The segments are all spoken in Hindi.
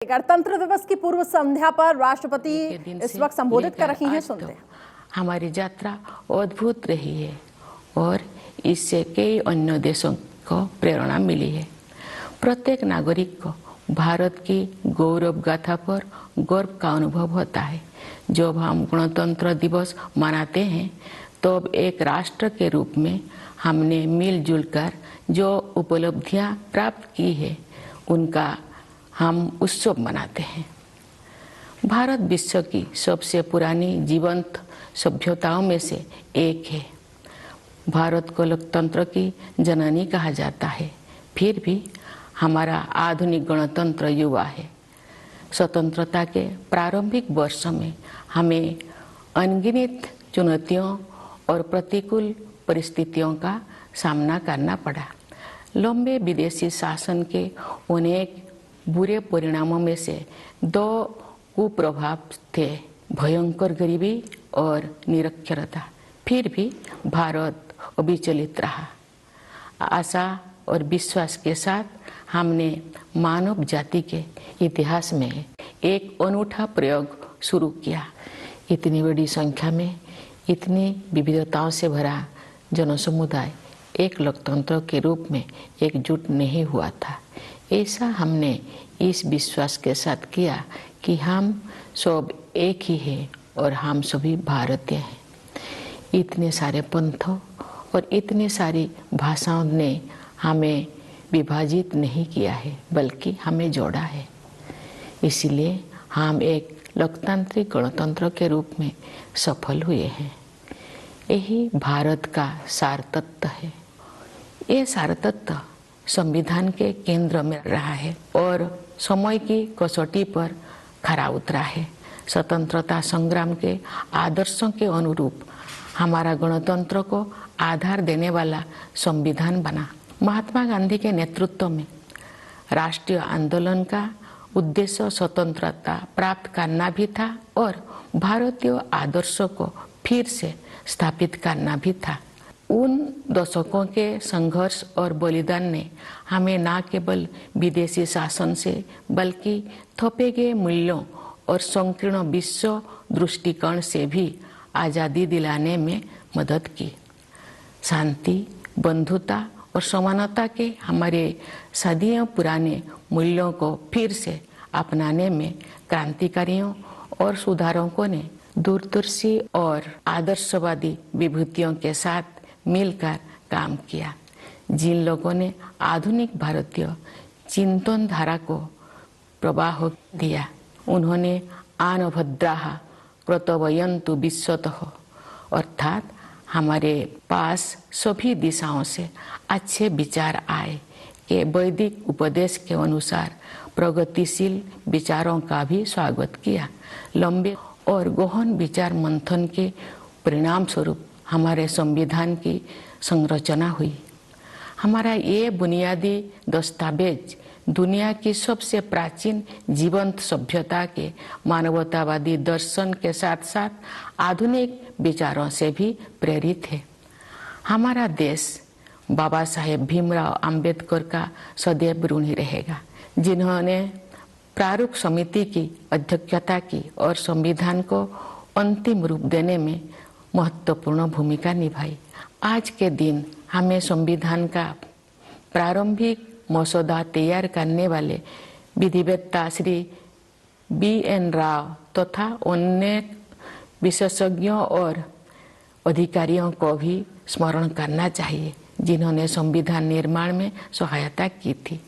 गणतंत्र दिवस की पूर्व संध्या पर राष्ट्रपति इस वक्त संबोधित कर रही हैं। सुनते हैं। हमारी यात्रा अद्भुत रही है और इससे कई अन्य देशों को प्रेरणा मिली है। प्रत्येक नागरिक को भारत की गौरव गाथा पर गर्व का अनुभव होता है। जब हम गणतंत्र दिवस मनाते हैं तब एक राष्ट्र के रूप में हमने मिलजुल कर जो उपलब्धियां प्राप्त की है उनका हम उत्सव मनाते हैं। भारत विश्व की सबसे पुरानी जीवंत सभ्यताओं में से एक है। भारत को लोकतंत्र की जननी कहा जाता है, फिर भी हमारा आधुनिक गणतंत्र युवा है। स्वतंत्रता के प्रारंभिक वर्षों में हमें अनगिनत चुनौतियों और प्रतिकूल परिस्थितियों का सामना करना पड़ा। लंबे विदेशी शासन के अनेक बुरे परिणामों में से दो कुप्रभाव थे, भयंकर गरीबी और निरक्षरता। फिर भी भारत अविचलित रहा। आशा और विश्वास के साथ हमने मानव जाति के इतिहास में एक अनूठा प्रयोग शुरू किया। इतनी बड़ी संख्या में इतनी विविधताओं से भरा जनसमुदाय एक लोकतंत्र के रूप में एकजुट नहीं हुआ था। ऐसा हमने इस विश्वास के साथ किया कि हम सब एक ही हैं और हम सभी भारतीय हैं। इतने सारे पंथों और इतनी सारी भाषाओं ने हमें विभाजित नहीं किया है, बल्कि हमें जोड़ा है। इसलिए हम एक लोकतांत्रिक गणतंत्र के रूप में सफल हुए हैं। यही भारत का सार तत्व है। ये सार तत्व संविधान के केंद्र में रहा है और समय की कसौटी पर खरा उतरा है। स्वतंत्रता संग्राम के आदर्शों के अनुरूप हमारा गणतंत्र को आधार देने वाला संविधान बना। महात्मा गांधी के नेतृत्व में राष्ट्रीय आंदोलन का उद्देश्य स्वतंत्रता प्राप्त करना भी था और भारतीय आदर्शों को फिर से स्थापित करना भी था। उन दशकों के संघर्ष और बलिदान ने हमें न केवल विदेशी शासन से बल्कि थोपे गए मूल्यों और संकीर्ण विश्व दृष्टिकोण से भी आज़ादी दिलाने में मदद की। शांति, बंधुता और समानता के हमारे सदियों पुराने मूल्यों को फिर से अपनाने में क्रांतिकारियों और सुधारकों ने दूरदर्शी और आदर्शवादी विभूतियों के साथ मिलकर काम किया। जिन लोगों ने आधुनिक भारतीय चिंतन धारा को प्रवाह दिया, उन्होंने आनभद्राः कर्तव्यन्तु विश्वतः, अर्थात हमारे पास सभी दिशाओं से अच्छे विचार आए कि वैदिक उपदेश के अनुसार प्रगतिशील विचारों का भी स्वागत किया। लंबे और गहन विचार मंथन के परिणाम स्वरूप हमारे संविधान की संरचना हुई। हमारा ये बुनियादी दस्तावेज दुनिया की सबसे प्राचीन जीवंत सभ्यता के मानवतावादी दर्शन के साथ साथ आधुनिक विचारों से भी प्रेरित है। हमारा देश बाबा साहेब भीमराव अंबेडकर का सदैव ऋणी रहेगा, जिन्होंने प्रारूप समिति की अध्यक्षता की और संविधान को अंतिम रूप देने में महत्वपूर्ण भूमिका निभाई। आज के दिन हमें संविधान का प्रारंभिक मसौदा तैयार करने वाले विधिवेत्ता श्री B.N. राव तथा अन्य विशेषज्ञों और अधिकारियों को भी स्मरण करना चाहिए, जिन्होंने संविधान निर्माण में सहायता की थी।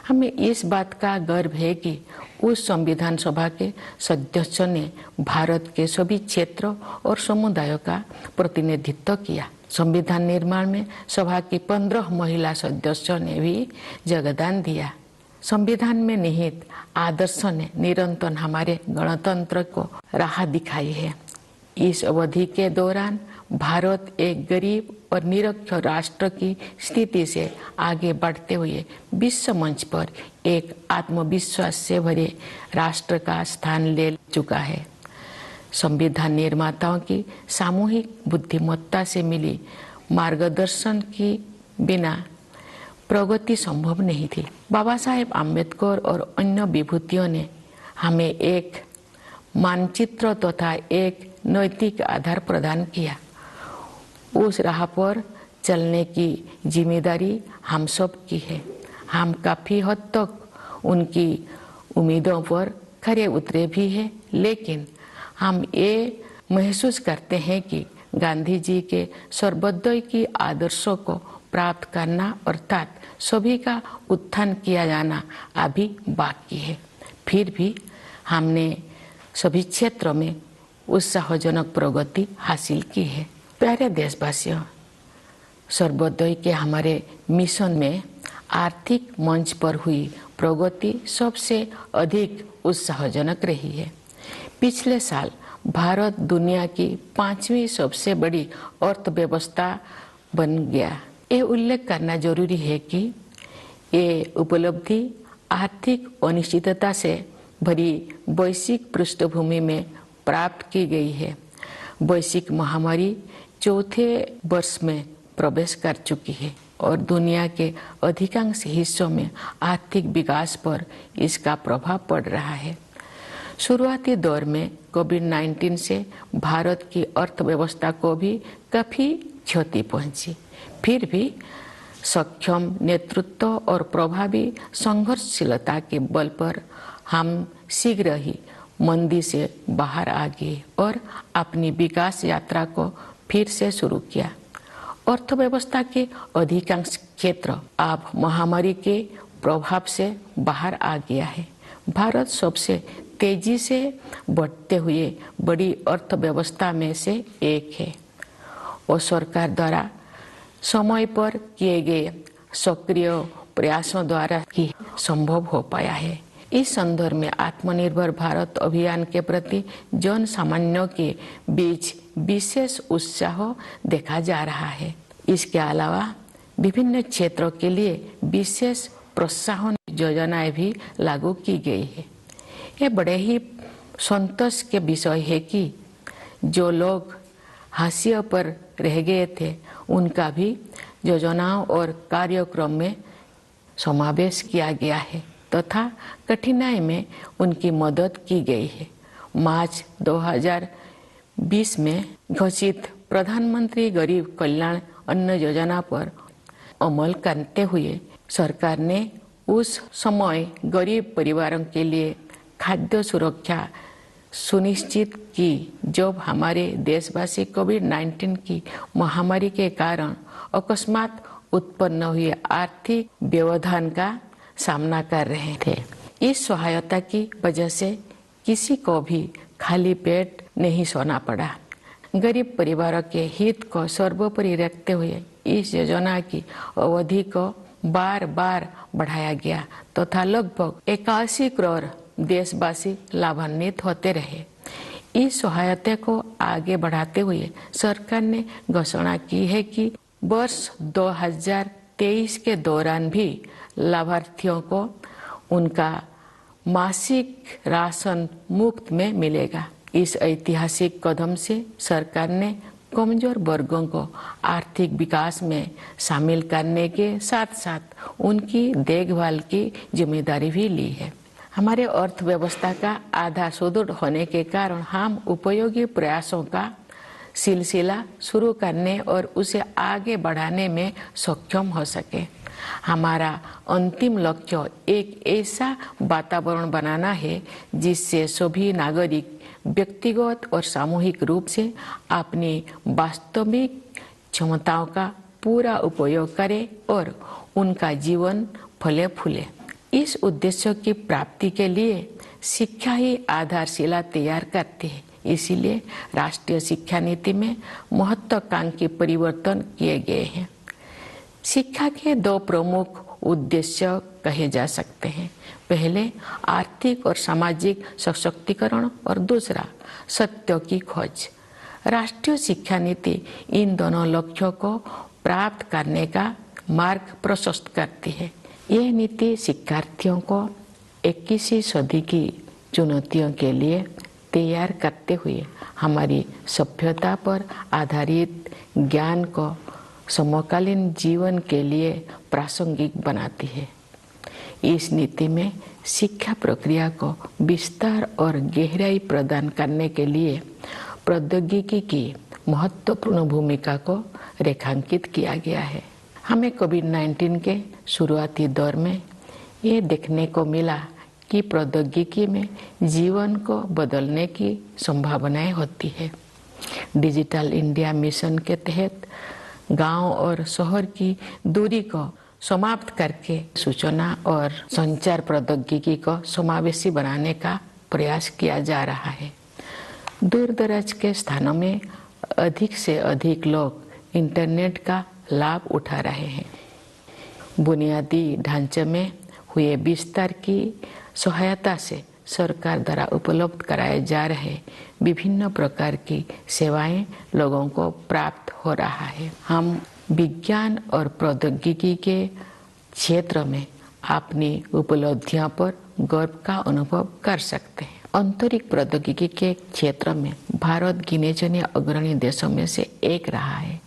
हमें इस बात का गर्व है कि उस संविधान सभा के सदस्यों ने भारत के सभी क्षेत्रों और समुदायों का प्रतिनिधित्व किया। संविधान निर्माण में सभा की 15 महिला सदस्यों ने भी योगदान दिया। संविधान में निहित आदर्शों ने निरंतर हमारे गणतंत्र को राह दिखाई है। इस अवधि के दौरान भारत एक गरीब और निरक्षर राष्ट्र की स्थिति से आगे बढ़ते हुए विश्व मंच पर एक आत्मविश्वास से भरे राष्ट्र का स्थान ले चुका है। संविधान निर्माताओं की सामूहिक बुद्धिमत्ता से मिली मार्गदर्शन की बिना प्रगति संभव नहीं थी। बाबा साहेब आम्बेडकर और अन्य विभूतियों ने हमें एक मानचित्र तथा एक नैतिक आधार प्रदान किया। उस राह पर चलने की जिम्मेदारी हम सब की है। हम काफी हद तक उनकी उम्मीदों पर खरे उतरे भी हैं, लेकिन हम ये महसूस करते हैं कि गांधी जी के सर्वोदय की आदर्शों को प्राप्त करना अर्थात सभी का उत्थान किया जाना अभी बाकी है। फिर भी हमने सभी क्षेत्रों में उत्साहजनक प्रगति हासिल की है। प्यारे देशवासियों, सर्वोदय के हमारे मिशन में आर्थिक मंच पर हुई प्रगति सबसे अधिक उत्साहजनक रही है। पिछले साल भारत दुनिया की 5वीं सबसे बड़ी अर्थव्यवस्था बन गया। ये उल्लेख करना जरूरी है कि ये उपलब्धि आर्थिक अनिश्चितता से भरी वैश्विक पृष्ठभूमि में प्राप्त की गई है। वैश्विक महामारी चौथे वर्ष में प्रवेश कर चुकी है और दुनिया के अधिकांश हिस्सों में आर्थिक विकास पर इसका प्रभाव पड़ रहा है। शुरुआती दौर में कोविड-19 से भारत की अर्थव्यवस्था को भी काफी क्षति पहुंची। फिर भी सक्षम नेतृत्व और प्रभावी संघर्षशीलता के बल पर हम शीघ्र ही मंदी से बाहर आ गए और अपनी विकास यात्रा को फिर से शुरू किया। अर्थव्यवस्था के अधिकांश क्षेत्र अब महामारी के प्रभाव से बाहर आ गया है। भारत सबसे तेजी से बढ़ते हुए बड़ी अर्थव्यवस्था में से एक है और सरकार द्वारा समय पर किए गए सक्रिय प्रयासों द्वारा ही संभव हो पाया है। इस संदर्भ में आत्मनिर्भर भारत अभियान के प्रति जन सामान्यों के बीच विशेष उत्साह देखा जा रहा है। इसके अलावा विभिन्न क्षेत्रों के लिए विशेष प्रोत्साहन योजनाएं भी लागू की गई है। ये बड़े ही संतोष के विषय है कि जो लोग हाशिए पर रह गए थे उनका भी योजनाओं और कार्यक्रम में समावेश किया गया है तथा कठिनाई में उनकी मदद की गई है। मार्च 2020 में घोषित प्रधानमंत्री गरीब कल्याण अन्न योजना पर अमल करते हुए सरकार ने उस समय गरीब परिवारों के लिए खाद्य सुरक्षा सुनिश्चित की जब हमारे देशवासी कोविड-19 की महामारी के कारण अकस्मात उत्पन्न हुए आर्थिक व्यवधान का सामना कर रहे थे। इस सहायता की वजह से किसी को भी खाली पेट नहीं सोना पड़ा। गरीब परिवारों के हित को सर्वोपरि रखते हुए इस योजना की अवधि को बार बार बढ़ाया गया तथा लगभग 81 करोड़ देशवासी लाभान्वित होते रहे। इस सहायता को आगे बढ़ाते हुए सरकार ने घोषणा की है कि वर्ष 2023 के दौरान भी लाभार्थियों को उनका मासिक राशन मुफ्त में मिलेगा। इस ऐतिहासिक कदम से सरकार ने कमजोर वर्गों को आर्थिक विकास में शामिल करने के साथ साथ उनकी देखभाल की जिम्मेदारी भी ली है। हमारे अर्थव्यवस्था का आधार सुदृढ़ होने के कारण हम उपयोगी प्रयासों का सिलसिला शुरू करने और उसे आगे बढ़ाने में सक्षम हो सके। हमारा अंतिम लक्ष्य एक ऐसा वातावरण बनाना है जिससे सभी नागरिक व्यक्तिगत और सामूहिक रूप से अपनी वास्तविक क्षमताओं का पूरा उपयोग करें और उनका जीवन फले फूले। इस उद्देश्य की प्राप्ति के लिए शिक्षा ही आधारशिला तैयार करती है। इसीलिए राष्ट्रीय शिक्षा नीति में महत्वाकांक्षी परिवर्तन किए गए हैं। शिक्षा के दो प्रमुख उद्देश्य कहे जा सकते हैं। पहले आर्थिक और सामाजिक सशक्तिकरण और दूसरा सत्य की खोज। राष्ट्रीय शिक्षा नीति इन दोनों लक्ष्यों को प्राप्त करने का मार्ग प्रशस्त करती है। यह नीति शिक्षार्थियों को 21वीं सदी की चुनौतियों के लिए तैयार करते हुए हमारी सभ्यता पर आधारित ज्ञान को समकालीन जीवन के लिए प्रासंगिक बनाती है। इस नीति में शिक्षा प्रक्रिया को विस्तार और गहराई प्रदान करने के लिए प्रौद्योगिकी की महत्वपूर्ण भूमिका को रेखांकित किया गया है। हमें कोविड-19 के शुरुआती दौर में ये देखने को मिला कि प्रौद्योगिकी में जीवन को बदलने की संभावनाएं होती है। डिजिटल इंडिया मिशन के तहत गांव और शहर की दूरी को समाप्त करके सूचना और संचार प्रौद्योगिकी को समावेशी बनाने का प्रयास किया जा रहा है। दूर दराज के स्थानों में अधिक से अधिक लोग इंटरनेट का लाभ उठा रहे हैं। बुनियादी ढांचे में हुए विस्तार की सहायता से सरकार द्वारा उपलब्ध कराए जा रहे विभिन्न प्रकार की सेवाएं लोगों को प्राप्त हो रहा है। हम विज्ञान और प्रौद्योगिकी के क्षेत्र में अपनी उपलब्धियों पर गर्व का अनुभव कर सकते हैं। आंतरिक प्रौद्योगिकी के क्षेत्र में भारत गिने चुने अग्रणी देशों में से एक रहा है।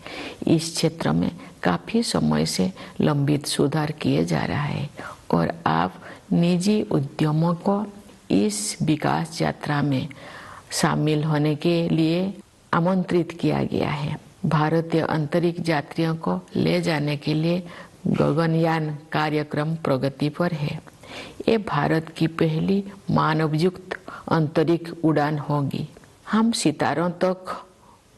इस क्षेत्र में काफी समय से लंबित सुधार किए जा रहा है और अब निजी उद्यमों को इस विकास यात्रा में शामिल होने के लिए आमंत्रित किया गया है। भारतीय अंतरिक्ष यात्रियों को ले जाने के लिए गगनयान कार्यक्रम प्रगति पर है। ये भारत की पहली मानवयुक्त अंतरिक्ष उड़ान होगी। हम सितारों तक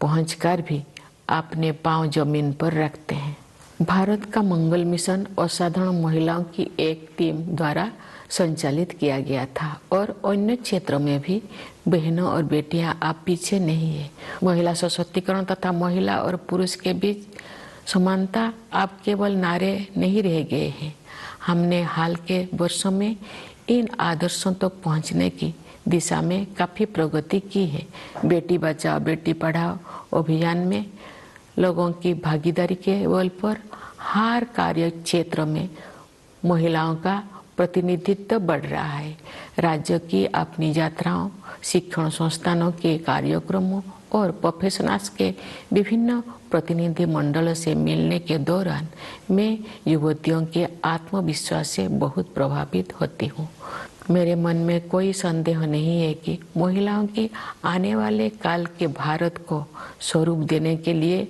पहुंचकर भी अपने पांव जमीन पर रखते हैं। भारत का मंगल मिशन असाधारण महिलाओं की एक टीम द्वारा संचालित किया गया था और अन्य क्षेत्रों में भी बहनों और बेटियां आप पीछे नहीं है। महिला सशक्तिकरण तथा महिला और पुरुष के बीच समानता आप केवल नारे नहीं रह गए हैं। हमने हाल के वर्षों में इन आदर्शों तक पहुंचने की दिशा में काफी प्रगति की है। बेटी बचाओ बेटी पढ़ाओ अभियान में लोगों की भागीदारी के बल पर हर कार्य क्षेत्र में महिलाओं का प्रतिनिधित्व बढ़ रहा है। राज्य की अपनी यात्राओं, शिक्षण संस्थानों के कार्यक्रमों और प्रोफेशनल्स के विभिन्न प्रतिनिधि मंडलों से मिलने के दौरान मैं युवतियों के आत्मविश्वास से बहुत प्रभावित होती हूँ। मेरे मन में कोई संदेह नहीं है कि महिलाओं की आने वाले काल के भारत को स्वरूप देने के लिए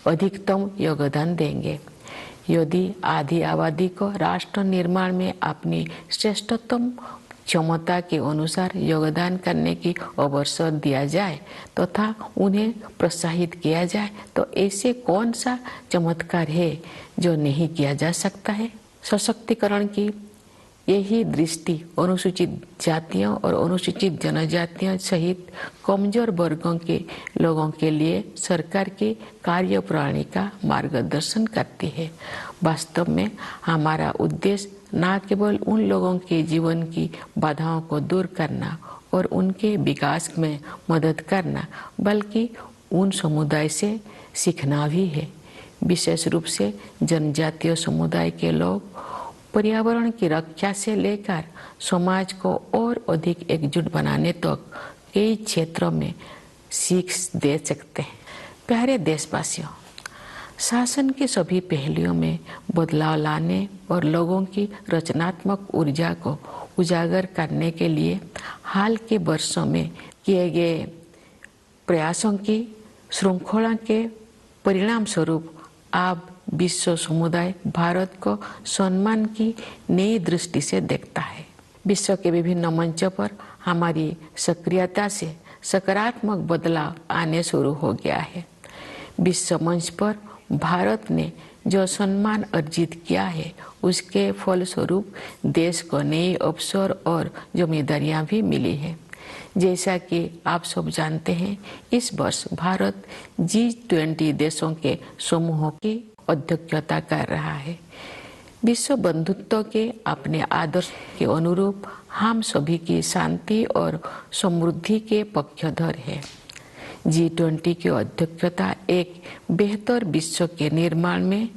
अधिकतम योगदान देंगे। यदि आधी आबादी को राष्ट्र निर्माण में अपनी श्रेष्ठतम क्षमता के अनुसार योगदान करने की अवसर दिया जाए तथा उन्हें प्रोत्साहित किया जाए तो ऐसे कौन सा चमत्कार है जो नहीं किया जा सकता है। सशक्तिकरण की यही दृष्टि अनुसूचित जातियों और अनुसूचित जनजातियों सहित कमजोर वर्गों के लोगों के लिए सरकार की कार्यप्रणाली का मार्गदर्शन करती है। वास्तव में हमारा उद्देश्य न केवल उन लोगों के जीवन की बाधाओं को दूर करना और उनके विकास में मदद करना बल्कि उन समुदाय से सीखना भी है। विशेष रूप से जनजातीय समुदाय के लोग पर्यावरण की रक्षा से लेकर समाज को और अधिक एकजुट बनाने तक कई क्षेत्रों में सीख दे सकते हैं। प्यारे देशवासियों, शासन के सभी पहलुओं में बदलाव लाने और लोगों की रचनात्मक ऊर्जा को उजागर करने के लिए हाल के वर्षों में किए गए प्रयासों की श्रृंखला के परिणाम स्वरूप अब विश्व समुदाय भारत को सम्मान की नई दृष्टि से देखता है। विश्व के विभिन्न मंचों पर हमारी सक्रियता से सकारात्मक बदलाव आने शुरू हो गया है। विश्व मंच पर भारत ने जो सम्मान अर्जित किया है उसके फलस्वरूप देश को नए अवसर और जिम्मेदारियां भी मिली है। जैसा कि आप सब जानते हैं, इस वर्ष भारत G20 देशों के समूह की अध्यक्षता कर रहा है। विश्व बंधुत्व के अपने आदर्श के अनुरूप हम सभी की शांति और समृद्धि के पक्षधर है। G20 की अध्यक्षता एक बेहतर विश्व के निर्माण में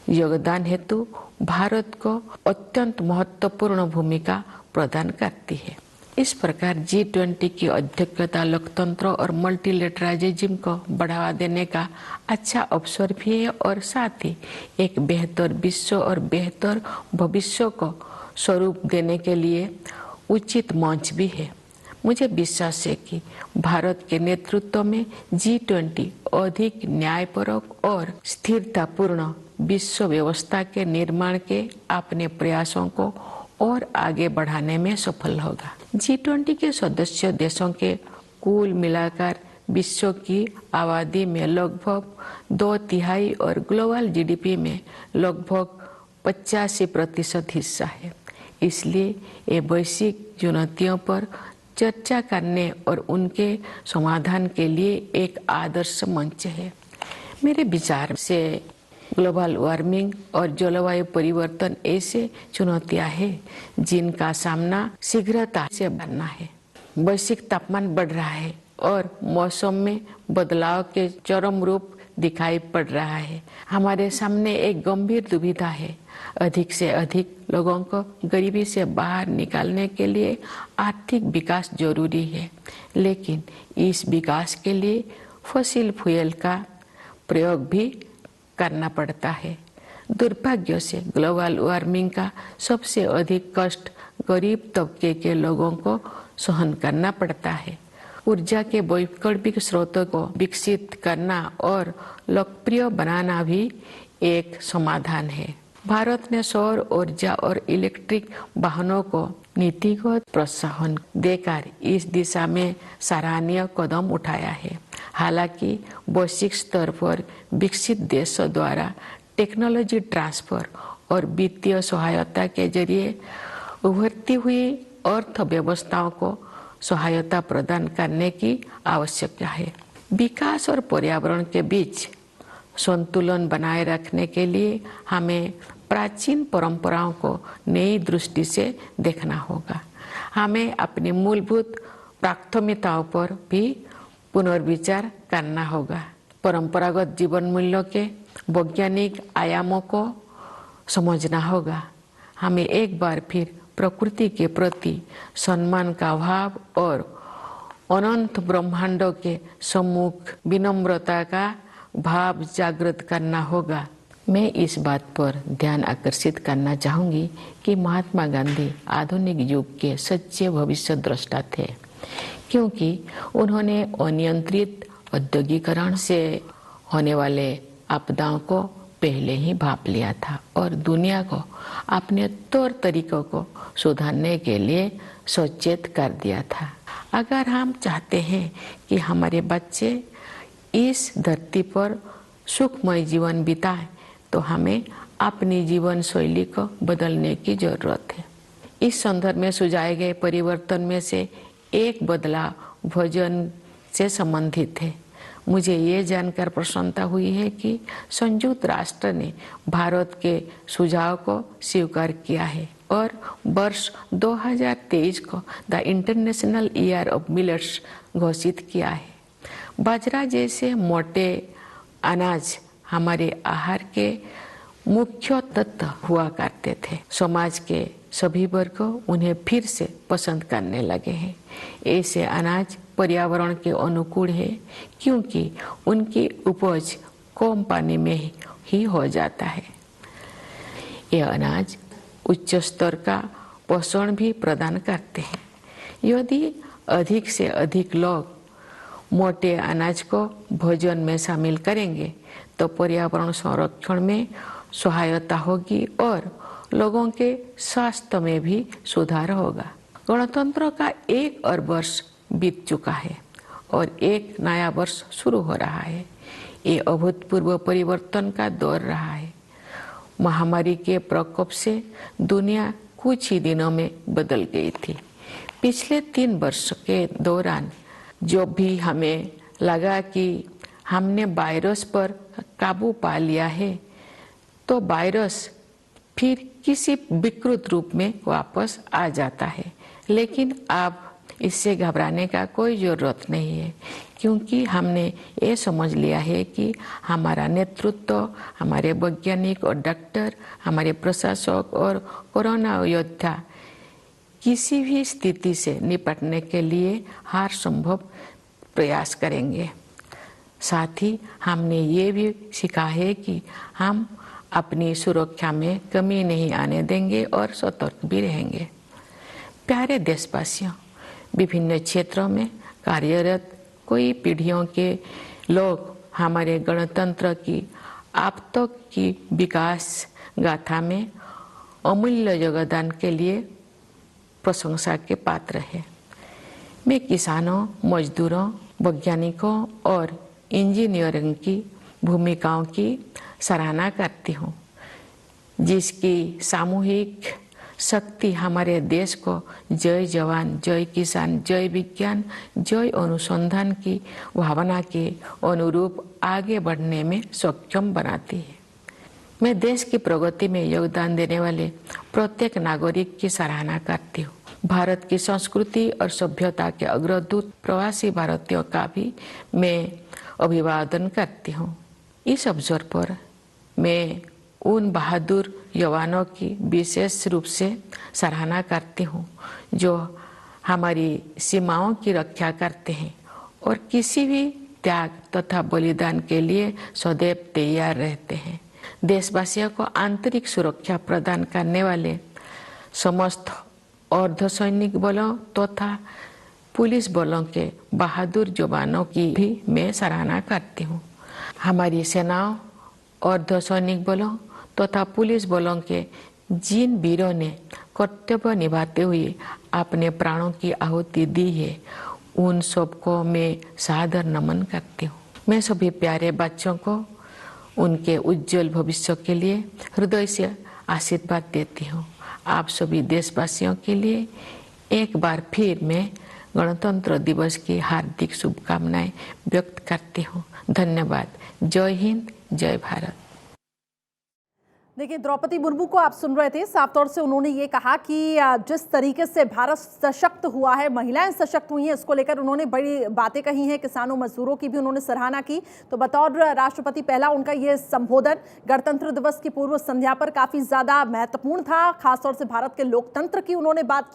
योगदान हेतु भारत को अत्यंत महत्वपूर्ण भूमिका प्रदान करती है। इस प्रकार G20 की अध्यक्षता लोकतंत्र और मल्टीलेटरलिज्म को बढ़ावा देने का अच्छा अवसर भी है और साथ ही एक बेहतर विश्व और बेहतर भविष्य को स्वरूप देने के लिए उचित मंच भी है। मुझे विश्वास है कि भारत के नेतृत्व में G20 अधिक न्यायपरक और स्थिरतापूर्ण विश्व व्यवस्था के निर्माण के अपने प्रयासों को और आगे बढ़ाने में सफल होगा। G20 के सदस्य देशों के कुल मिलाकर विश्व की आबादी में लगभग 2/3 और ग्लोबल जीडीपी में लगभग 85% हिस्सा है। इसलिए ये वैश्विक चुनौतियों पर चर्चा करने और उनके समाधान के लिए एक आदर्श मंच है। मेरे विचार से ग्लोबल वार्मिंग और जलवायु परिवर्तन ऐसे चुनौतियां हैं जिनका सामना शीघ्रता से करना है। वैश्विक तापमान बढ़ रहा है और मौसम में बदलाव के चरम रूप दिखाई पड़ रहा है। हमारे सामने एक गंभीर दुविधा है। अधिक से अधिक लोगों को गरीबी से बाहर निकालने के लिए आर्थिक विकास जरूरी है, लेकिन इस विकास के लिए फॉसिल फ्यूल का प्रयोग भी करना पड़ता है। दुर्भाग्य से ग्लोबल वार्मिंग का सबसे अधिक कष्ट गरीब तबके के लोगों को सहन करना पड़ता है। ऊर्जा के वैकल्पिक स्रोतों को विकसित करना और लोकप्रिय बनाना भी एक समाधान है। भारत ने सौर ऊर्जा और इलेक्ट्रिक वाहनों को नीतिगत प्रोत्साहन देकर इस दिशा में सराहनीय कदम उठाया है। हालांकि वैश्विक स्तर पर विकसित देशों द्वारा टेक्नोलॉजी ट्रांसफर और वित्तीय सहायता के जरिए उभरती हुई अर्थव्यवस्थाओं को सहायता प्रदान करने की आवश्यकता है। विकास और पर्यावरण के बीच संतुलन बनाए रखने के लिए हमें प्राचीन परंपराओं को नई दृष्टि से देखना होगा। हमें अपनी मूलभूत प्राथमिकताओं पर भी पुनर्विचार करना होगा। परंपरागत जीवन मूल्यों के वैज्ञानिक आयामों को समझना होगा। हमें एक बार फिर प्रकृति के प्रति सम्मान का भाव और अनंत ब्रह्मांडों के सम्मुख विनम्रता का भाव जागृत करना होगा। मैं इस बात पर ध्यान आकर्षित करना चाहूंगी कि महात्मा गांधी आधुनिक युग के सच्चे भविष्य द्रष्टा थे, क्योंकि उन्होंने अनियंत्रित औद्योगिकरण से होने वाले आपदाओं को पहले ही भांप लिया था और दुनिया को अपने तौर तरीकों को सुधारने के लिए सचेत कर दिया था। अगर हम चाहते हैं कि हमारे बच्चे इस धरती पर सुखमय जीवन बिताएं, तो हमें अपनी जीवन शैली को बदलने की जरूरत है। इस संदर्भ में सुझाए गए परिवर्तन में से एक बदलाव भोजन से संबंधित है। मुझे ये जानकर प्रसन्नता हुई है कि संयुक्त राष्ट्र ने भारत के सुझाव को स्वीकार किया है और वर्ष 2023 को the international year of millets घोषित किया है। बाजरा जैसे मोटे अनाज हमारे आहार के मुख्य तत्व हुआ करते थे। समाज के सभी वर्ग उन्हें फिर से पसंद करने लगे हैं। ऐसे अनाज पर्यावरण के अनुकूल है, क्योंकि उनकी उपज कम पानी में ही हो जाता है। ये अनाज उच्च स्तर का पोषण भी प्रदान करते हैं। यदि अधिक से अधिक लोग मोटे अनाज को भोजन में शामिल करेंगे तो पर्यावरण संरक्षण में सहायता होगी और लोगों के स्वास्थ्य में भी सुधार होगा। गणतंत्र का 1 और वर्ष बीत चुका है और एक नया वर्ष शुरू हो रहा है। ये अभूतपूर्व परिवर्तन का दौर रहा है। महामारी के प्रकोप से दुनिया कुछ ही दिनों में बदल गई थी। पिछले 3 वर्ष के दौरान जो भी हमें लगा कि हमने वायरस पर काबू पा लिया है, तो वायरस फिर किसी विकृत रूप में वापस आ जाता है। लेकिन अब इससे घबराने का कोई जरूरत नहीं है, क्योंकि हमने ये समझ लिया है कि हमारा नेतृत्व, हमारे वैज्ञानिक और डॉक्टर, हमारे प्रशासक और कोरोना योद्धा किसी भी स्थिति से निपटने के लिए हर संभव प्रयास करेंगे। साथ ही हमने ये भी सीखा है कि हम अपनी सुरक्षा में कमी नहीं आने देंगे और सतर्क भी रहेंगे। प्यारे देशवासियों, विभिन्न क्षेत्रों में कार्यरत कई पीढ़ियों के लोग हमारे गणतंत्र की आप तक की विकास गाथा में अमूल्य योगदान के लिए प्रशंसा के पात्र है। मैं किसानों, मजदूरों, वैज्ञानिकों और इंजीनियरों की भूमिकाओं की सराहना करती हूँ, जिसकी सामूहिक शक्ति हमारे देश को जय जवान, जय किसान, जय विज्ञान, जय अनुसंधान की भावना के अनुरूप आगे बढ़ने में सक्षम बनाती है। मैं देश की प्रगति में योगदान देने वाले प्रत्येक नागरिक की सराहना करती हूँ। भारत की संस्कृति और सभ्यता के अग्रदूत प्रवासी भारतीयों का भी मैं अभिवादन करती हूँ। इस अवसर पर मैं उन बहादुर जवानों की विशेष रूप से सराहना करती हूँ जो हमारी सीमाओं की रक्षा करते हैं और किसी भी त्याग तथा बलिदान के लिए सदैव तैयार रहते हैं। देशवासियों को आंतरिक सुरक्षा प्रदान करने वाले समस्त अर्धसैनिक बलों तथा पुलिस बलों के बहादुर जवानों की भी मैं सराहना करती हूँ। हमारी सेनाओं, अर्धसैनिक बलों तथा पुलिस बलों के जिन वीरों ने कर्तव्य निभाते हुए अपने प्राणों की आहुति दी है, उन सबको मैं सादर नमन करती हूँ। मैं सभी प्यारे बच्चों को उनके उज्जवल भविष्य के लिए हृदय से आशीर्वाद देती हूँ। आप सभी देशवासियों के लिए एक बार फिर मैं गणतंत्र दिवस की हार्दिक शुभकामनाएं व्यक्त करती हूँ। धन्यवाद। जय हिंद, जय भारत। देखिए, द्रौपदी मुर्मू को आप सुन रहे थे। साफ तौर से उन्होंने ये कहा कि जिस तरीके से भारत सशक्त हुआ है, महिलाएं सशक्त हुई हैं, इसको लेकर उन्होंने बड़ी बातें कही हैं। किसानों, मजदूरों की भी उन्होंने सराहना की। तो बतौर राष्ट्रपति पहला उनका ये संबोधन गणतंत्र दिवस की पूर्व संध्या पर काफी ज्यादा महत्वपूर्ण था। खासतौर से भारत के लोकतंत्र की उन्होंने बात की।